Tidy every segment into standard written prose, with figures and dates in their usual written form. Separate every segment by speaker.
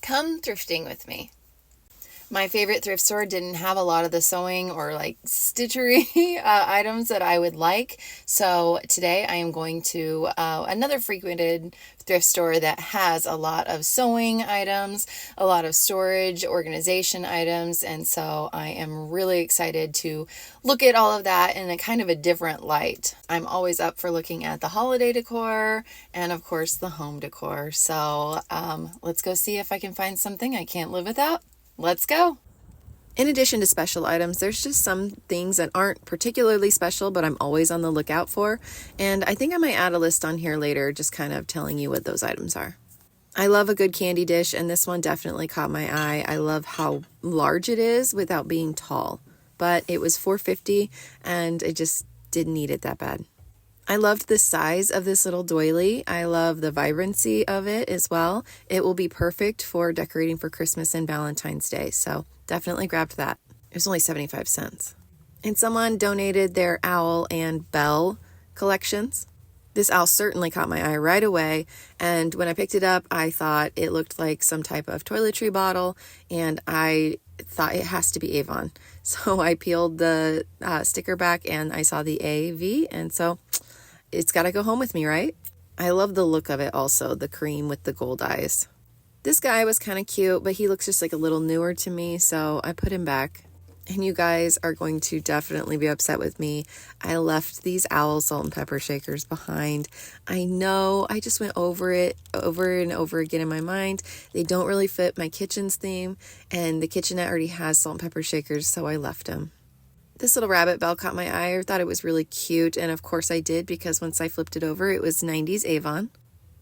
Speaker 1: Come thrifting with me. My favorite thrift store didn't have a lot of the sewing or like stitchery items that I would like. So today I am going to another frequented thrift store that has a lot of sewing items, a lot of storage, organization items. And so I am really excited to look at all of that in a kind of a different light. I'm always up for looking at the holiday decor and of course the home decor. So let's go see if I can find something I can't live without. Let's go. In addition to special items, there's just some things that aren't particularly special, but I'm always on the lookout for. And I think I might add a list on here later, just kind of telling you what those items are. I love a good candy dish, and this one definitely caught my eye. I love how large it is without being tall, but it was $4.50 and I just didn't need it that bad. I loved the size of this little doily. I love the vibrancy of it as well. It will be perfect for decorating for Christmas and Valentine's Day, so definitely grabbed that. It was only 75 cents. And someone donated their owl and bell collections. This owl certainly caught my eye right away, and when I picked it up, I thought it looked like some type of toiletry bottle, and I thought it has to be Avon. So I peeled the sticker back, and I saw the AV, and so it's got to go home with me, right? I love the look of it also, the cream with the gold eyes. This guy was kind of cute, but he looks just like a little newer to me, so I put him back. And you guys are going to definitely be upset with me. I left these owl salt and pepper shakers behind. I know, I just went over it over and over again in my mind. They don't really fit my kitchen's theme, and the kitchenette already has salt and pepper shakers, so I left them. This little rabbit bell caught my eye. I thought it was really cute, and of course I did, because once I flipped it over, it was 90s Avon.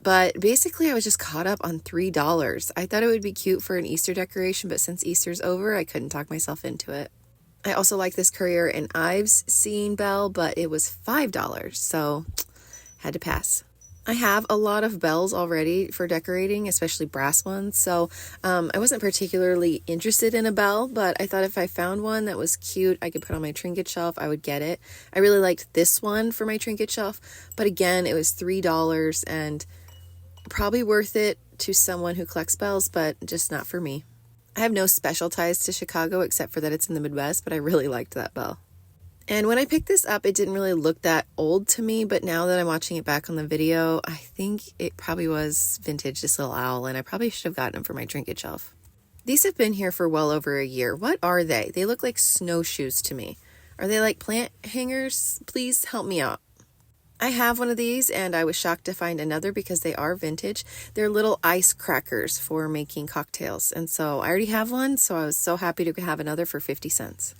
Speaker 1: But basically, I was just caught up on $3. I thought it would be cute for an Easter decoration, but since Easter's over, I couldn't talk myself into it. I also like this Currier and Ives seeing bell, but it was $5, so had to pass. I have a lot of bells already for decorating, especially brass ones, so I wasn't particularly interested in a bell, but I thought if I found one that was cute, I could put on my trinket shelf, I would get it. I really liked this one for my trinket shelf, but again, it was $3 and probably worth it to someone who collects bells, but just not for me. I have no special ties to Chicago except for that it's in the Midwest, but I really liked that bell. And when I picked this up, it didn't really look that old to me, but now that I'm watching it back on the video, I think it probably was vintage, this little owl, and I probably should have gotten them for my trinket shelf. These have been here for well over a year. What are they? They look like snowshoes to me. Are they like plant hangers? Please help me out. I have one of these, and I was shocked to find another because they are vintage. They're little ice crackers for making cocktails, and so I already have one, so I was so happy to have another for 50 cents.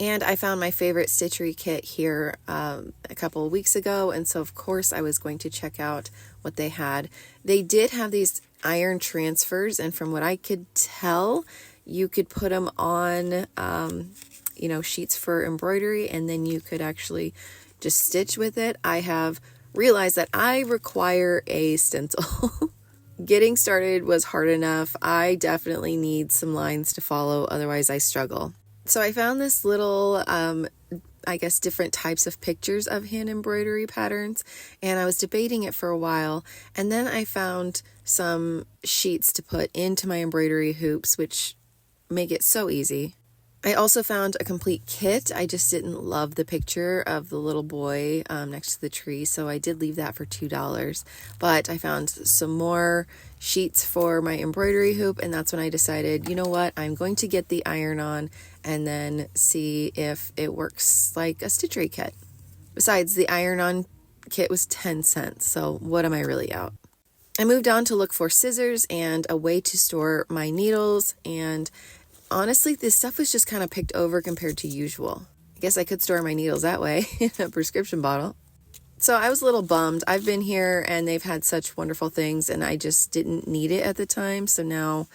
Speaker 1: And I found my favorite stitchery kit here a couple of weeks ago, and so of course I was going to check out what they had. They did have these iron transfers, and from what I could tell, you could put them on, sheets for embroidery, and then you could actually just stitch with it. I have realized that I require a stencil. Getting started was hard enough. I definitely need some lines to follow, otherwise I struggle. So I found this little, different types of pictures of hand embroidery patterns, and I was debating it for a while, and then I found some sheets to put into my embroidery hoops, which make it so easy. I also found a complete kit. I just didn't love the picture of the little boy next to the tree, so I did leave that for $2. But I found some more sheets for my embroidery hoop, and that's when I decided, you know what, I'm going to get the iron-on and then see if it works like a stitchery kit. Besides, the iron-on kit was 10 cents, so what am I really out? I moved on to look for scissors and a way to store my needles, and honestly, this stuff was just kind of picked over compared to usual. I guess I could store my needles that way in a prescription bottle. So I was a little bummed. I've been here and they've had such wonderful things, and I just didn't need it at the time. So now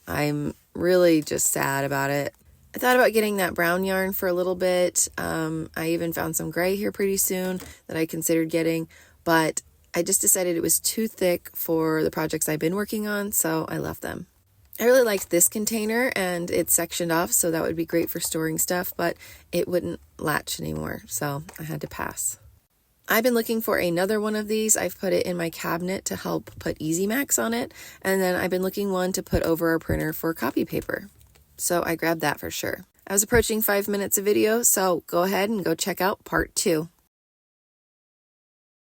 Speaker 1: I'm really just sad about it. I thought about getting that brown yarn for a little bit. I even found some gray here pretty soon that I considered getting, but I just decided it was too thick for the projects I've been working on, so I left them. I really liked this container, and it's sectioned off, so that would be great for storing stuff, but it wouldn't latch anymore, so I had to pass. I've been looking for another one of these. I've put it in my cabinet to help put Easy Max on it. And then I've been looking one to put over our printer for copy paper. So I grabbed that for sure. I was approaching 5 minutes of video, so go ahead and go check out part 2.